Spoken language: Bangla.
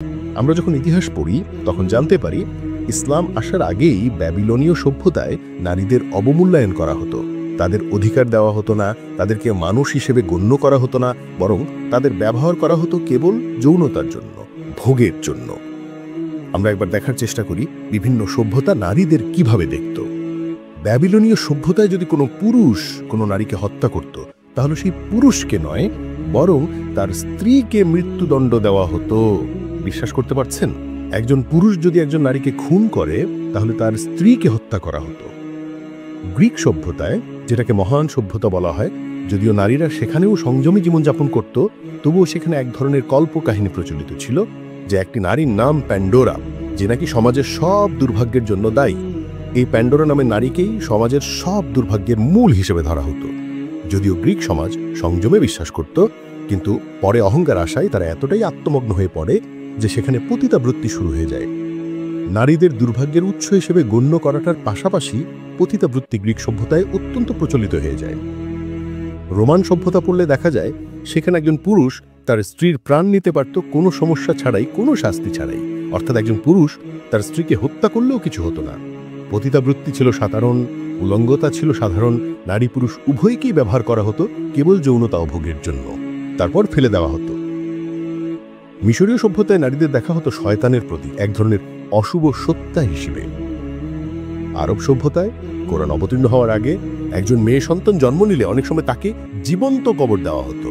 আমরা যখন ইতিহাস পড়ি তখন জানতে পারি ইসলাম আসার আগেই ব্যাবিলনীয় সভ্যতায় নারীদের অবমূল্যায়ন করা হতো। তাদের অধিকার দেওয়া হতো না, তাদেরকে মানুষ হিসেবে গণ্য করা হতো না, বরং তাদের ব্যবহার করা হতো কেবল যৌনতার জন্য, ভোগের জন্য। আমরা একবার দেখার চেষ্টা করি বিভিন্ন সভ্যতা নারীদের কিভাবে দেখত। ব্যাবিলনীয় সভ্যতায় যদি কোনো পুরুষ কোনো নারীকে হত্যা করত, তাহলে সেই পুরুষকে নয় বরং তার স্ত্রীকে মৃত্যুদণ্ড দেওয়া হতো। বিশ্বাস করতে পারছেন? একজন পুরুষ যদি একজন নারীকে খুন করে তাহলে তার স্ত্রীকে হত্যা করা হতো। গ্রিক সভ্যতায়, যেটাকে মহান সভ্যতা বলা হয়, যদিও নারীরা সেখানেও সংযমী জীবনযাপন করত, তবুও সেখানে এক ধরনের কল্পকাহিনী প্রচলিত ছিল যে একটি নারীর নাম প্যান্ডোরা, যে নাকি সমাজের সব দুর্ভাগ্যের জন্য দায়ী। এই প্যান্ডোরা নামের নারীকেই সমাজের সব দুর্ভাগ্যের মূল হিসেবে ধরা হতো। যদিও গ্রিক সমাজ সংযমে বিশ্বাস করত, কিন্তু পরে অহংকার আশায় তারা এতটাই আত্মমগ্ন হয়ে পড়ে যে সেখানে পতিতাবৃত্তি শুরু হয়ে যায়। নারীদের দুর্ভাগ্যের উৎস হিসেবে গণ্য করাটার পাশাপাশি পতিতাবৃত্তি গ্রিক সভ্যতায় অত্যন্ত প্রচলিত হয়ে যায়। রোমান সভ্যতা পড়লে দেখা যায় সেখানে একজন পুরুষ তার স্ত্রীর প্রাণ নিতে পারত কোনো সমস্যা ছাড়াই, কোনো শাস্তি ছাড়াই। অর্থাৎ একজন পুরুষ তার স্ত্রীকে হত্যা করলেও কিছু হতো না। পতিতাবৃত্তি ছিল সাধারণ, উলঙ্গতা ছিল সাধারণ, নারী পুরুষ উভয়কেই ব্যবহার করা হতো কেবল যৌনতা ও ভোগের জন্য, তারপর ফেলে দেওয়া হতো। মিশরীয় সভ্যতায় নারীদের দেখা হতো শয়তানের প্রতি, এক ধরনের অশুভ সত্তা হিসেবে। আরব সভ্যতায় কোরআন অবতীর্ণ হওয়ার আগে একজন মেয়ে সন্তান জন্ম নিলে অনেক সময় তাকে জীবন্ত কবর দেওয়া হতো।